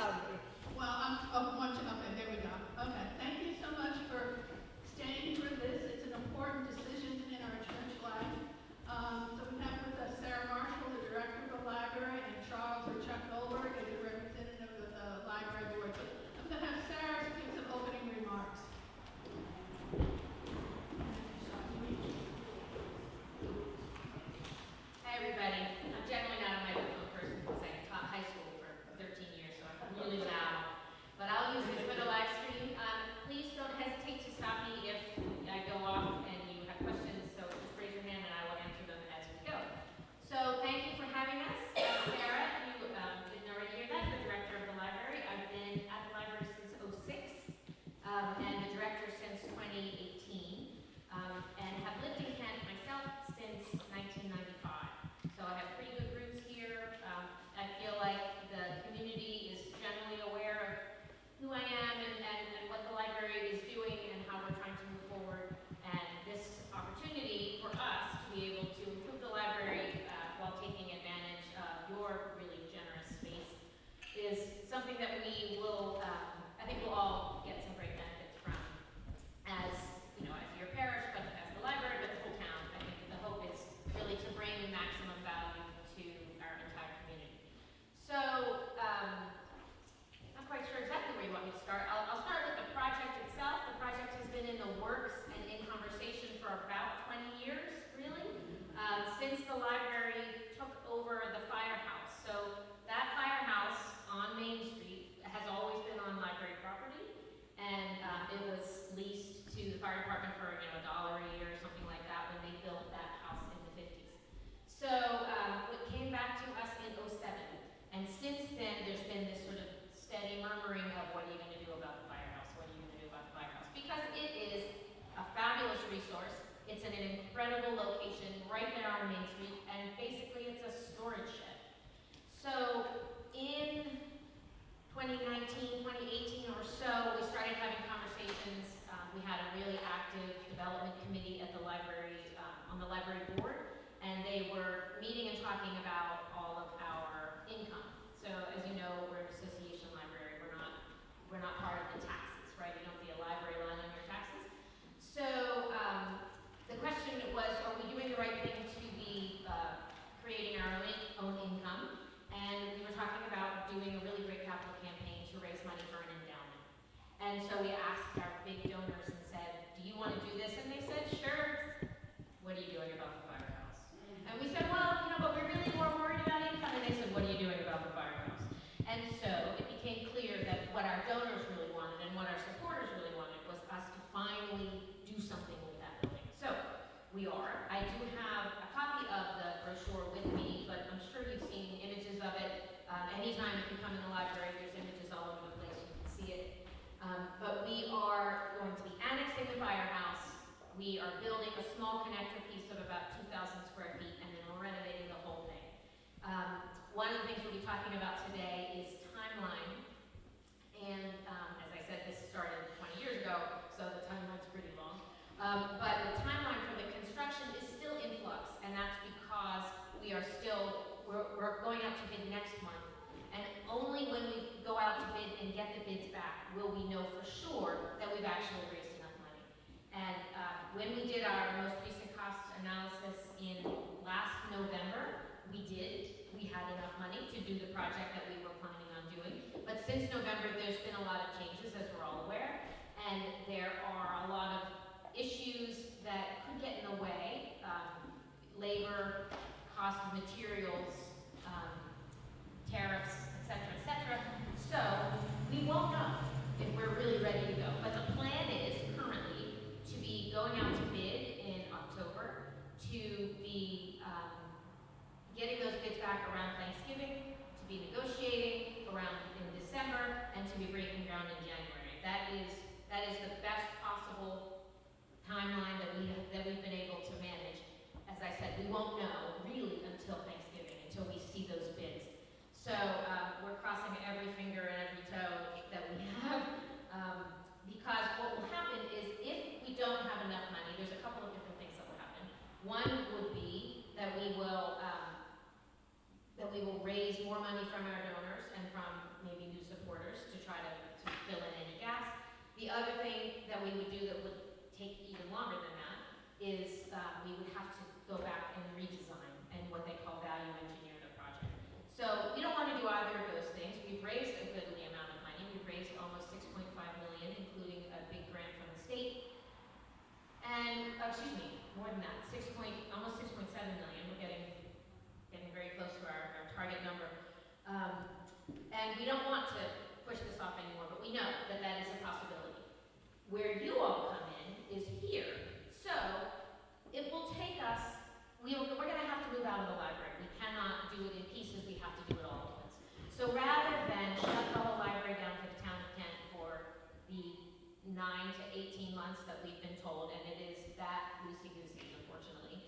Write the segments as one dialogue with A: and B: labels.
A: loudly.
B: Well, okay, there we go. Okay, thank you so much for staying for this. It's an important decision in our church life. So we have with us Sarah Marshall, the director of the library, and Charles or Chuck Goldberg is the representative of the library board. So I'm going to have Sarah give some opening remarks.
C: Hi everybody. I'm generally not a microphone person because I taught high school for 13 years, so I'm really loud. But I'll use it for the live stream. Please don't hesitate to stop me if I go off and you have questions, so just raise your hand and I will answer them as we go. So thank you for having us. Sarah, you didn't already hear that, the director of the library. I've been at the library since '06 and the director since 2018 and have lived in Kent myself since 1995. So I have pretty good roots here. I feel like the community is generally aware of who I am and what the library is doing and how we're trying to move forward. And this opportunity for us to be able to improve the library while taking advantage of your really generous space is something that we will, I think we'll all get some great benefits from as, you know, as your parish, but as the library, but the whole town. I think the hope is really to bring maximum value to our entire community. So, I'm not quite sure exactly where you want me to start. I'll start with the project itself. The project has been in the works and in conversation for about 20 years, really, since the library took over the firehouse. So that firehouse on Main Street has always been on library property, and it was leased to the fire department for, you know, $1 a year or something like that when they built that house in the 50s. So it came back to us in '07, and since then there's been this sort of steady murmuring of what are you going to do about the firehouse, what are you going to do about the firehouse, because it is a fabulous resource. It's in an incredible location right there on Main Street, and basically it's a storage shed. So in 2019, 2018 or so, we started having conversations. We had a really active development committee at the library, on the library board, and they were meeting and talking about all of our income. So as you know, we're an association library. We're not part of the taxes, right? You don't see a library line on your taxes. So the question was, are we doing the right thing to be creating our own income? And we were talking about doing a really great capital campaign to raise money for an endowment. And so we asked our big donors and said, do you want to do this? And they said, sure. What are you doing about the firehouse? And we said, well, you know, but we're really more worried about income. And they said, what are you doing about the firehouse? And so it became clear that what our donors really wanted and what our supporters really wanted was us to finally do something with that building. So we are. I do have a copy of the brochure with me, but I'm sure you've seen images of it. Anytime if you come in the library, there's images all over the place. You can see it. But we are going to be annexing the firehouse. We are building a small connector piece of about 2,000 square feet, and then we're renovating the whole thing. One of the things we'll be talking about today is timeline. And as I said, this started 20 years ago, so the timeline's pretty long. But the timeline for the construction is still in flux, and that's because we are still, we're going out to bid next month. And only when we go out to bid and get the bids back will we know for sure that we've actually raised enough money. And when we did our most recent cost analysis in last November, we did. We had enough money to do the project that we were planning on doing. But since November, there's been a lot of changes, as we're all aware, and there are a lot of issues that could get in the way, labor, cost of materials, tariffs, et cetera, so we won't know if we're really ready to go. But the plan is currently to be going out to bid in October, to be getting those bids back around Thanksgiving, to be negotiating around in December, and to be breaking ground in January. That is the best possible timeline that we've been able to manage. As I said, we won't know really until Thanksgiving, until we see those bids. So we're crossing every finger and every toe that we have, because what will happen is if we don't have enough money, there's a couple of different things that will happen. One would be that we will raise more money from our donors and from maybe new support that we would do that would take even longer than that is we would have to go back and redesign and what they call value engineer the project. So we don't want to do either of those things. We've raised a goodly amount of money. We've raised almost 6.5 million, including a big grant from the state. And, excuse me, more than that, almost 6.7 million. We're getting very close to our target number. And we don't want to push this off anymore, but we know that that is a possibility. Where you all come in is here. So it will take us, we're going to have to move out of the library. We cannot do it in pieces. We have to do it all at once. So rather than shut the whole library down for the town of Kent for the 9 to 18 months that we've been told, and it is that loosey-goosey, unfortunately,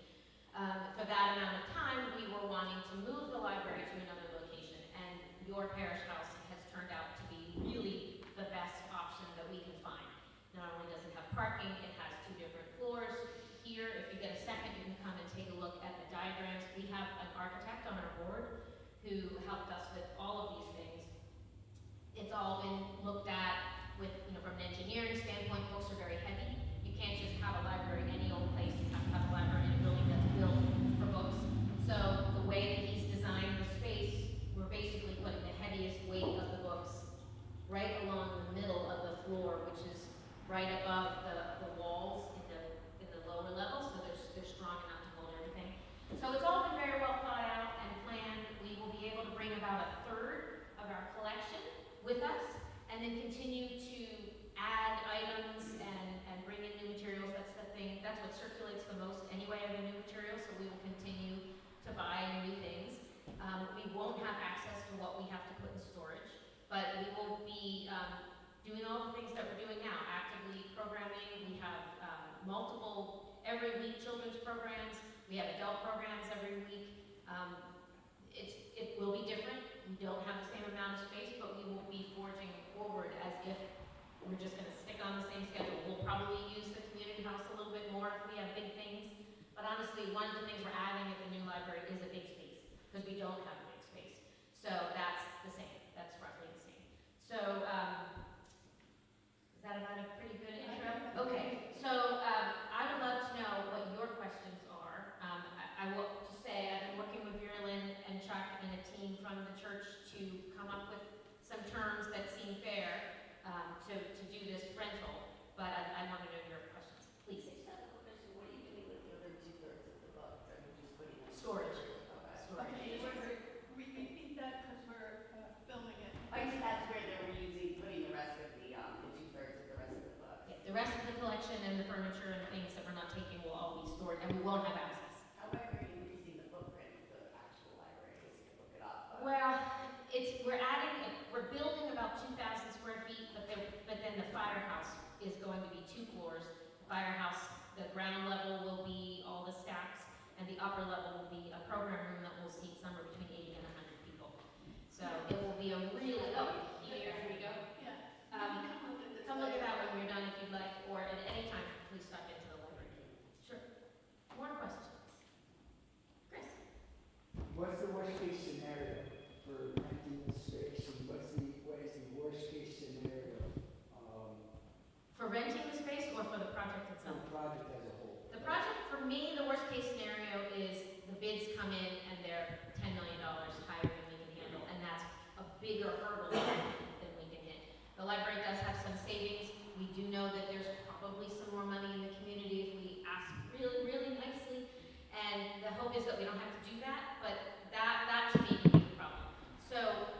C: for that amount of time, we were wanting to move the library to another location, and your parish house has turned out to be really the best option that we can find. Not only does it have parking, it has 2 different floors. Here, if you get a second, you can come and take a look at the diagrams. We have an architect on our board who helped us with all of these things. It's all been looked at with, from an engineering standpoint. Books are very heavy. You can't just have a library any old place. You have to have a library in a building that's built for books. So the way that he's designed the space, we're basically putting the heaviest weight of the books right along the middle of the floor, which is right above the walls in the lower level, so they're strong enough to hold everything. So it's all been very well thought out and planned. We will be able to bring about 1/3 of our collection with us, and then continue to add items and bring in new materials. That's the thing, that's what circulates the most anyway, are the new materials, so we will continue to buy new things. We won't have access to what we have to put in storage, but we will be doing all the things that we're doing now, actively programming. We have multiple, every week, children's programs. We have adult programs every week. It will be different. We don't have the same amount of space, but we will be forging forward as if we're just going to stick on the same schedule. We'll probably use the community house a little bit more if we have big things. But honestly, one of the things we're adding at the new library is a big space, because we don't have a big space. So that's the same. That's roughly the same. So, is that about a pretty good intro? Okay. So, I would love to know what your questions are. I will just say I've been working with Marilyn and Chuck and a team from the church to come up with some terms that seem fair to do this rental, but I want to know your questions. Please.
A: Just have a question. What are you doing with the other 2/3 of the book? Are you just putting it in
C: Storage.
A: Okay.
C: Storage.
B: Okay, repeat that because we're filming it.
A: I just asked where they were putting the rest of the 2/3 of the rest of the book.
C: Yeah, the rest of the collection and the furniture and things that we're not taking will all be stored, and we won't have access.
A: However, you're increasing the footprint of the actual library, I guess you can look it up.
C: Well, we're building about 2,000 square feet, but then the firehouse is going to be 2 floors. The firehouse, the ground level will be all the stacks, and the upper level will be a program room that will seat somewhere between 80 and 100 people. So it will be a really, here we go.
B: Yeah.
C: Come look at that when we're done if you'd like, or at any time, please stop into the library. Sure. More questions? Chris?
D: What's the worst case scenario for renting the space, and what is the worst case scenario
C: For renting the space or for the project
D: for
C: itself?
D: the project as a whole?
C: The project, for me, the worst case scenario is the bids come in and they're $10 million higher than we can handle, and that's a bigger hurdle than we can hit. The library does have some savings. We do know that there's probably some more money in the community if we ask really, really nicely, and the hope is that we don't have to do that, but that to me could be a problem. So,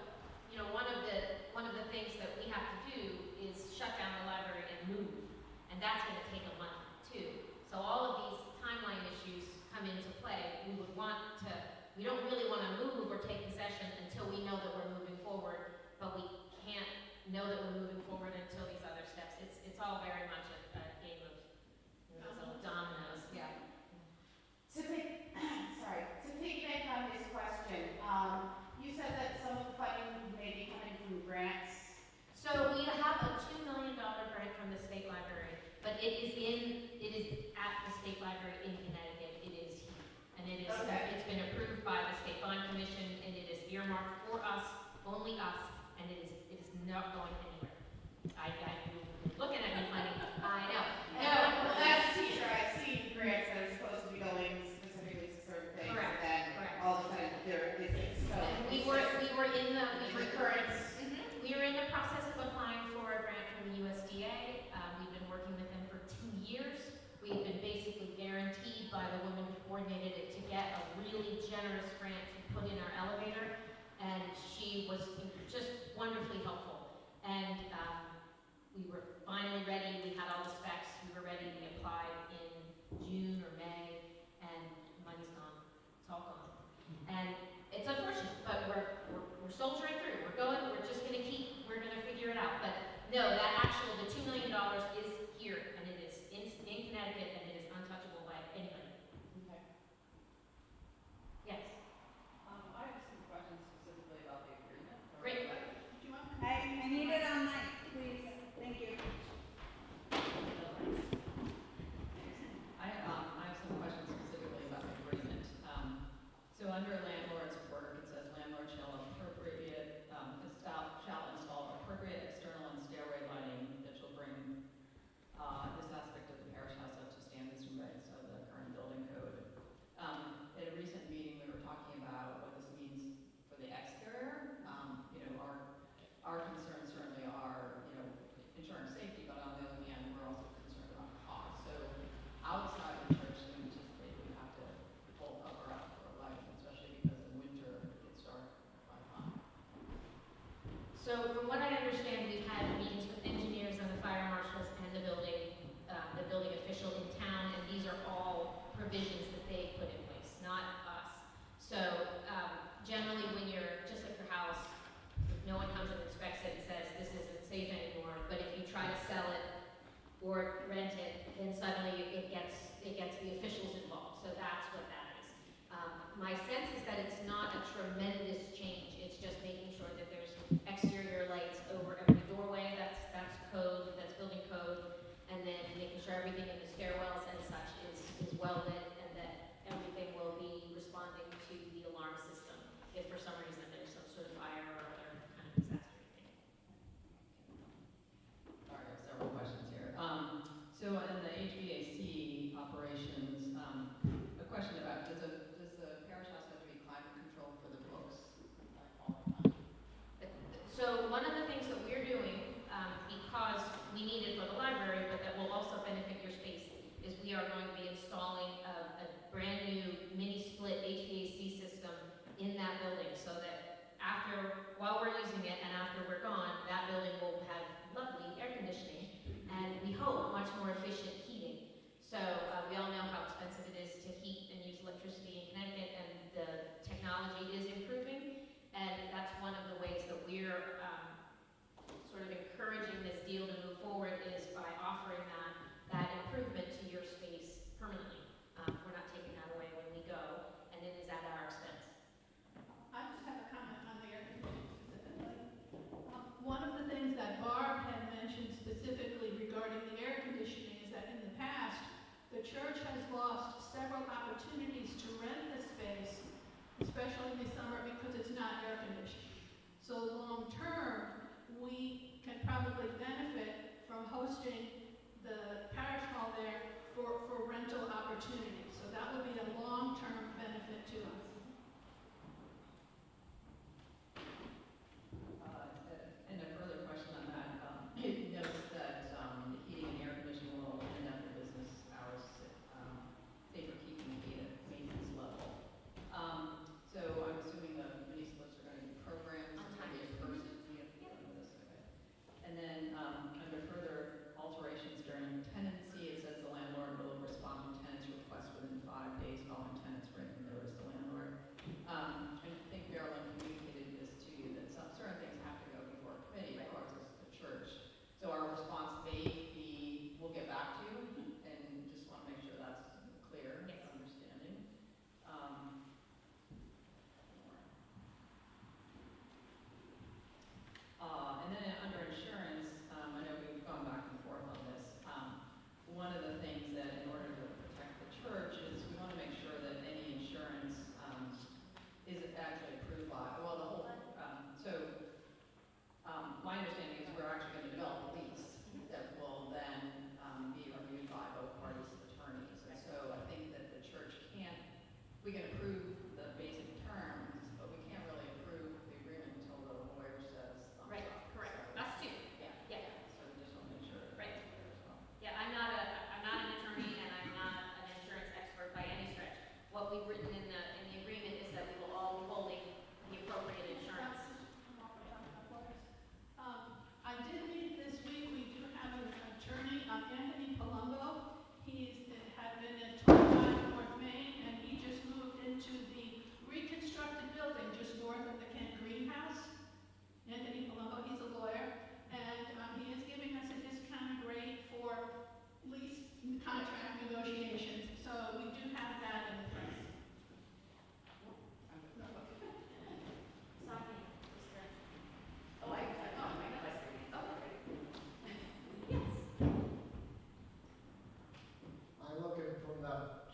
C: one of the things that we have to do is shut down the library and move, and that's going to take a month too. So all of these timeline issues come into play. We don't really want to move or take possession until we know that we're moving forward, but we can't know that we're moving forward until these other steps. It's all very much a game of those little dominoes. Yeah.
A: To piggyback on this question, you said that some of the funding may be coming from grants.
C: So we have a $2 million grant from the state library, but it is at the state library in Connecticut. It is here, and it's been approved by the State Bond Commission, and it is earmarked for us, only us, and it is not going anywhere. You're looking at me funny. I the $2 million is here, and it is in Connecticut, and it is untouchable by anybody.
A: Okay.
C: Yes.
E: I have some questions specifically about the agreement.
C: Great.
B: Do you want?
F: I need it on mic, please. Thank you.
E: I have some questions specifically about the agreement. So under landlord's work, it says landlord shall install appropriate external and stairway lighting that shall bring this aspect of the parish house up to standards and regs of the current building code. At a recent meeting, we were talking about what this means for the exterior. Our concerns certainly are, ensuring safety, but on the other hand, we're also concerned about cost. So outside the church, we anticipate we have to pull cover up for lighting, especially because in winter it gets dark by time.
C: So from what I understand, we've had meetings with engineers and the fire marshals and the building official in town, and these are all provisions that they've put in place, not us. So generally, when you're, just like your house, no one comes and inspects it and says, this isn't safe anymore, but if you try to sell it or rent it, then suddenly it gets the officials involved, so that's what that is. My sense is that it's not a tremendous change, it's just making sure that there's exterior lights over every doorway, that's code, that's building code, and then making sure everything in the stairwells and such is well lit, and that everything will be responding to the alarm system if for some reason there's some sort of fire or other kind of disaster thing.
E: Sorry, I have several questions here. So in the HVAC operations, a question about, does the parish house have to be climate controlled for the books all the time?
C: So one of the things that we're doing, because we need it for the library, but that will also benefit your space, is we are going to be installing a brand new mini split HVAC system in that building, so that while we're using it and after we're gone, that building will have lovely air conditioning and we hope much more efficient heating. So we all know how expensive it is to heat and use electricity in Connecticut, and the technology is improving, and that's one of the ways that we're sort of encouraging this deal to move forward, is by offering that improvement to your space permanently. We're not taking that away when we go, and it is at our expense.
B: I just have a comment on the air conditioning specifically. One of the things that Barb had mentioned specifically regarding the air conditioning is that in the past, the church has lost several opportunities to rent the space, especially in the summer, because it's not air conditioned. So long term, we can probably benefit from hosting the parish hall there for rental opportunities. So that would be a long-term benefit to us.
E: And a further question on that, it notes that the heating and air conditioning will end up the business hours, safer keeping the heat at maintenance level. So I'm assuming the mini splits are going to be programs,
C: On
E: maybe a
C: time.
E: person doing this, okay. And then under further alterations during tenancy, it says the landlord will respond to tenants' requests within 5 days following tenants' written notice to landlord.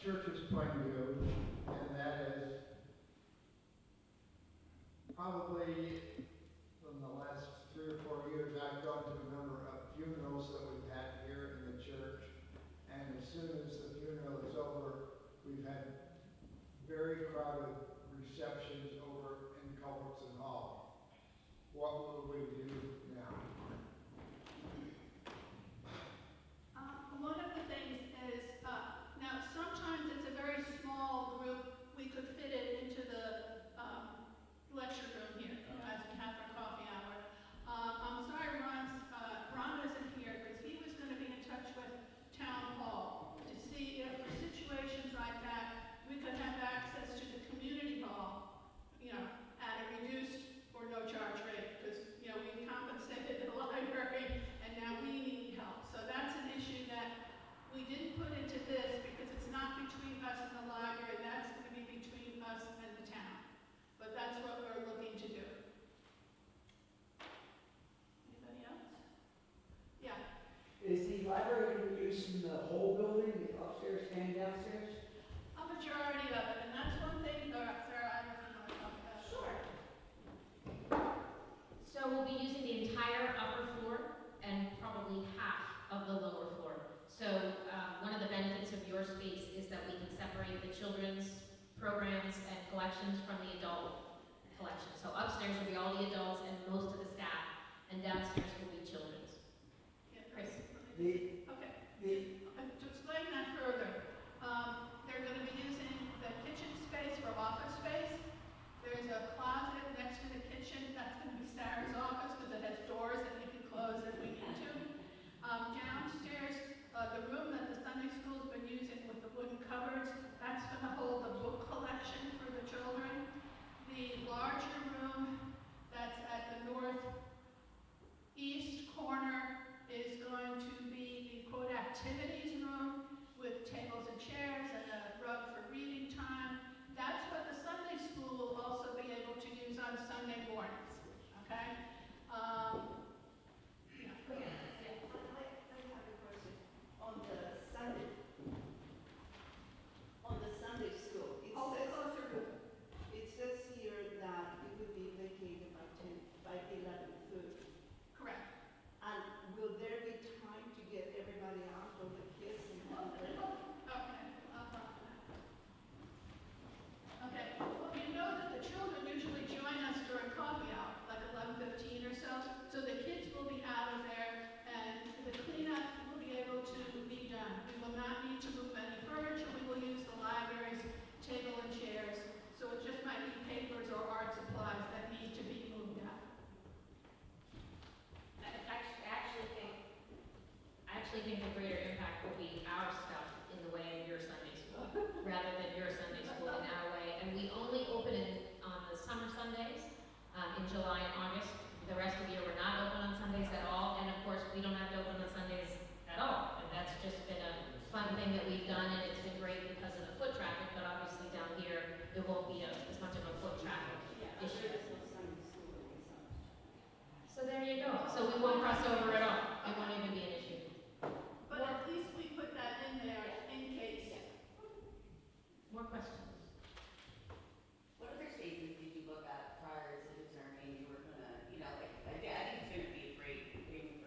G: church's point of view, and that is probably from the last 3 or 4 years, I've gone to a number of funerals that we've had here in the church. And as soon as the funeral is over, we've had very crowded receptions over in Culbertson Hall. What will we do now?
B: One of the things is, now sometimes it's a very small group. We could fit it into the lecture room here as we have our coffee hour. I'm sorry Ron isn't here because he was going to be in touch with Town Hall to see if for situations like that we could have access to the community hall, at a reduced or no charge rate because, we compensated the library and now we need help. So that's an issue that we didn't put into this because it's not between us and the library. That's going to be between us and the town. But that's what we're looking to do. Anybody else? Yeah.
D: Is the library going to be using the whole building, the upstairs and downstairs?
B: A majority of it, and that's one thing, Sarah, I don't know what to talk about.
C: Sure. So we'll be using the entire upper floor and probably half of the lower floor. So one of the benefits of your space is that we can separate the children's programs and collections from the adult collection. So upstairs will be all the adults and most of the staff, and downstairs will be children's.
B: Yeah,
C: Chris.
B: okay. To explain that further, they're going to be using the kitchen space for office space. There's a closet next to the kitchen. That's going to be Sarah's office because it has doors that we can close if we need to. Downstairs, the room that the Sunday school's been using with the wooden cupboards, that's going to hold the book collection for the children. The larger room that's at the northeast corner is going to be the quote activities room with tables and chairs and a rug for reading time. That's what the Sunday school will also be able to use on Sunday mornings. Okay? Yeah.
F: I have a question. On the Sunday school, it says here that it would be vacated by 11:30.
B: Correct.
F: And will there be time to get everybody out, all the kids and all that?
B: Okay. Well, you know that the children usually join us during coffee hour, like 11:15 or so. So the kids will be out of there and the cleanup will be able to be done. We will not need to move any furniture. We will use the library's table and chairs. So it just might be papers or art supplies that need to be moved out.
C: I actually think the greater impact will be our stuff in the way of your Sunday school, rather than your Sunday school in our way. And we only open on the summer Sundays, in July and August. The rest of the year, we're not open on Sundays at all. And of course, we don't have to open on Sundays at all. And that's just been a fun thing that we've done, and it's been great because of the foot traffic. But obviously down here, there won't be as much of a foot traffic issue.
F: There is no Sunday school in this house.
C: So there you go. So we won't cross over at all. It won't even be an issue.
B: But at least we put that in there in case.
C: More questions?
H: What other spaces did you look at prior to determining you were gonna, I think it's gonna be a great thing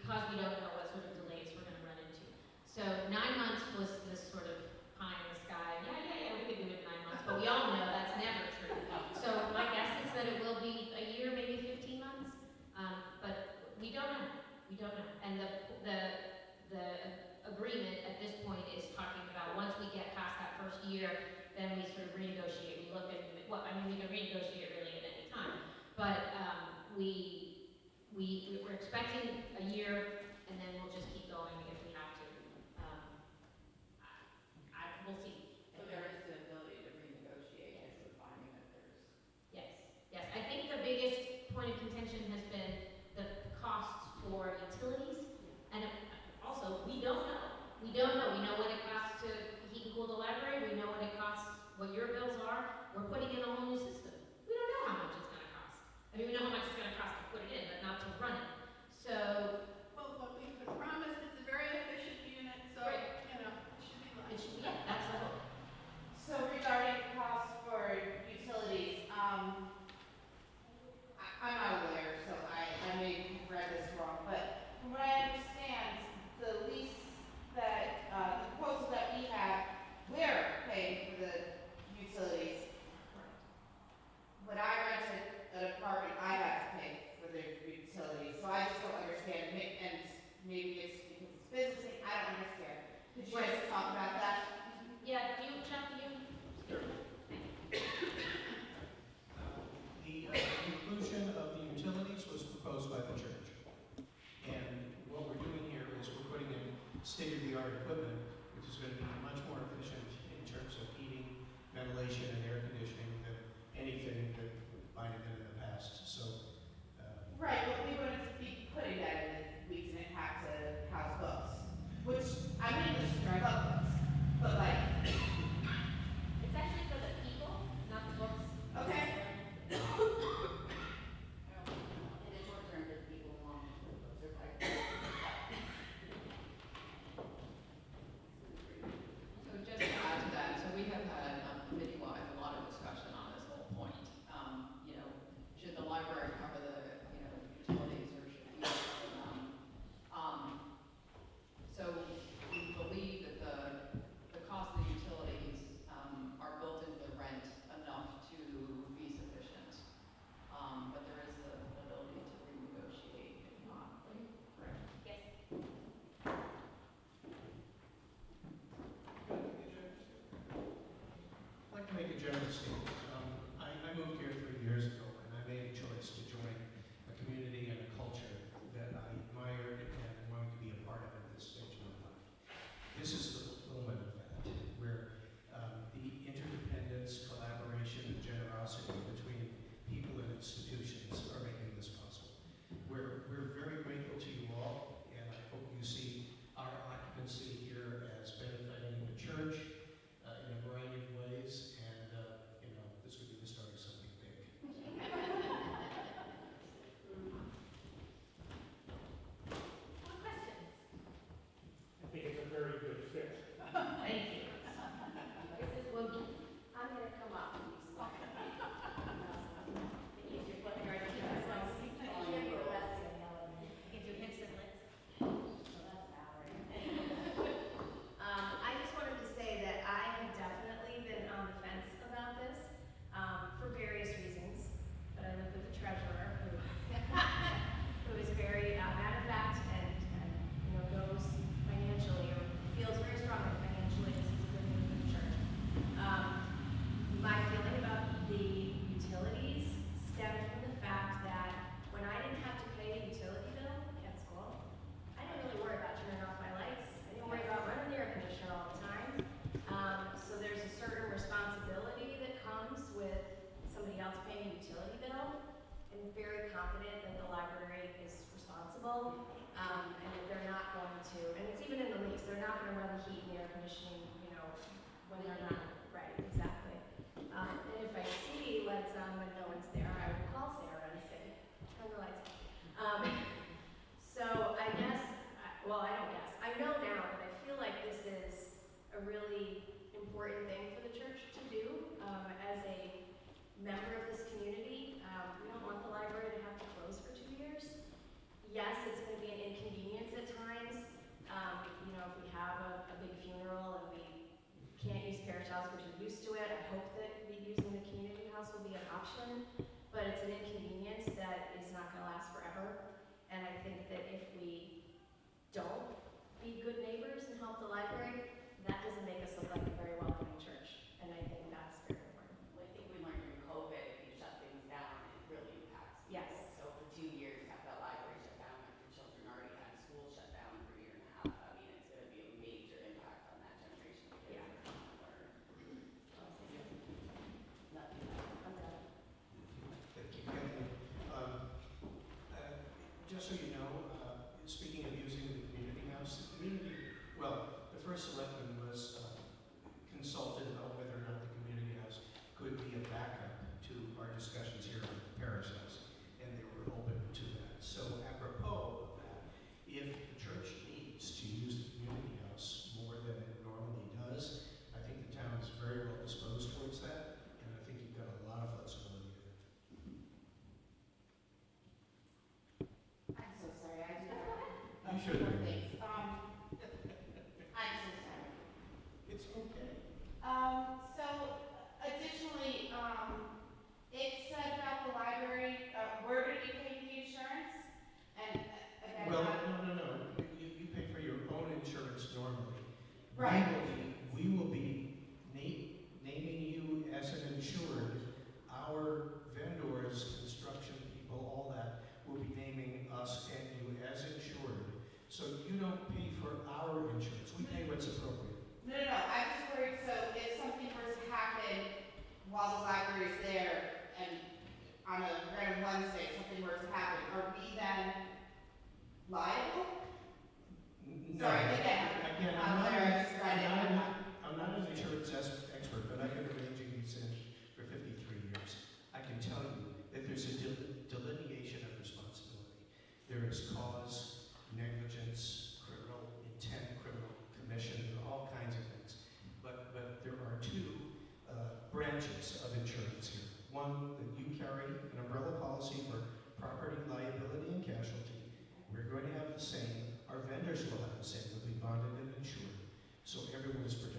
C: because we don't know what sort of delays we're gonna run into. So 9 months was this sort of pie in the sky, yeah, we could do it in 9 months, but we all know that's never true. So my guess is that it will be a year, maybe 15 months, but we don't know, And the agreement at this point is talking about once we get past that first year, then we sort of renegotiate. We look at, well, I mean, we can renegotiate really at any time, but we're expecting a year, and then we'll just keep going if we have to. We'll see.
H: So there is the ability to renegotiate if we're finding that there's.
C: Yes. I think the biggest point of contention has been the costs for utilities, and also we don't know. We know what it costs to heat and cool the library. We know what it costs, what your bills are. We're putting in a whole new system. We don't know how much it's going to cost. I mean, we know how much it's going to cost to put it in, but not to run it. So,
B: Well, what we could promise, it's a very efficient unit, so,
C: Right.
B: you know, it should be less.
C: it should, yeah, that's the hope.
A: So regarding costs for utilities, I'm not a lawyer, so I may have read this wrong, but from what I understand, the lease that, the proposal that we have, we're paying for the utilities. When I rented an apartment, I had to pay for the utilities, so I just don't understand, and maybe it's because it's business, I don't understand. Could you guys talk about that?
C: Yeah, do you, Chuck,
I: The inclusion of the utilities was proposed by the church. And what we're doing here is we're putting in state-of-the-art equipment, which is going to be much more efficient in terms of heating, ventilation, and air conditioning than anything that might have been in the past. So,
A: Right, but we wouldn't be putting that in if we didn't have to house books, which, I'm English, I love books, but like,
C: it's actually for the people, not the books.
A: okay.
H: In the short term, the people long term, those are like.
E: So just to add to that, so we have had committee-wide a lot of discussion on this whole point. You know, should the library cover the, utilities or should we cover them? So we believe that the cost of the utilities are built into the rent enough to be sufficient. But there is the ability to renegotiate if not. Correct.
C: Yes.
I: I'd like to make a general statement. I moved here 3 years ago, and I made a choice to join a community and a culture that I admired and wanted to be a part of at this stage of my life. This is the fulfillment of that, where the interdependence, collaboration, and generosity between people and institutions are making this possible. We're very grateful to you all, and I hope you see our occupancy here as benefiting the church in a variety of ways, and this would be the start of something big.
C: What questions?
D: I think it's a very good fit.
C: Thank you.
H: This is Woogie. I'm gonna come up and be smart. Use your foot guard to keep yourself on your toes.
C: You can do hips and legs.
J: I just wanted to say that I have definitely been on the fence about this, for various reasons. But I live with a treasurer who is very matter of fact and knows financially or feels very strongly financially this is a good thing for the church. My feeling about the utilities stemmed from the fact that when I didn't have to pay a utility bill at school, I didn't really worry about turning off my lights. I didn't worry about running the air conditioner all the time. So there's a certain responsibility that comes with somebody else paying a utility bill. I'm very confident that the library is responsible, and that they're not going to, and it's even in the lease, they're not gonna run the heat and air conditioning, when they're not, right, exactly. And if I see lights on when no one's there, I will call Sarah and say, turn the lights on. So I guess, well, I don't guess, I know now that I feel like this is a really important thing for the church to do, as a member of this community. We don't want the library to have to close for 2 years. Yes, it's gonna be an inconvenience inconvenience at times. You know, if we have a big funeral and we can't use Parish House, which we're used to it, I hope that using the community house will be an option, but it's an inconvenience that is not gonna last forever. And I think that if we don't be good neighbors and help the library, that doesn't make us look like a very welcoming church. And I think that's very important.
K: Well, I think we learned during COVID, if you shut things down, it really impacts people.
J: Yes.
K: So for 2 years, have that library shut down, after children already had school shut down for a year and a half. I mean, it's gonna be a major impact on that generation of kids.
J: Yeah.
K: That are gonna learn. Nothing.
J: I'm done.
I: Thank you, Kathleen. Just so you know, speaking of using the community house, the first selectman was consulted about whether or not the community house could be a backup to our discussions here at the Parish House, and they were open to that. So apropos of that, if the church needs to use the community house more than it normally does, I think the town is very well disposed towards that, and I think you've got a lot of flexibility there.
A: I'm so sorry, I do
I: You
A: have
I: should.
A: more things. I'm so sorry.
I: It's okay.
A: So additionally, it said about the library, we're gonna be paying the insurance, and again,
I: Well, no. You pay for your own insurance normally.
A: Right.
I: We will be naming you as an insured. Our vendors, construction people, all that, will be naming us and you as insured. So you don't pay for our insurance. We pay what's appropriate.
A: no, I'm just worried, so if something were to happen while the library's there, and on a random Wednesday, something were to happen, are we then liable?
I: No.
A: Sorry, again,
I: Again,
A: I'm there, I just read it, I'm not.
I: I'm not an insurance expert, but I've been arranging these things for 53 years. I can tell you that there's a delineation of responsibility. There is cause, negligence, criminal intent, criminal commission, there are all kinds of things. But there are two branches of insurance here. One, that you carry an umbrella policy for property, liability, and casualty. We're going to have the same. Our vendors will have the same. They'll be bonded and insured. So everyone is protected.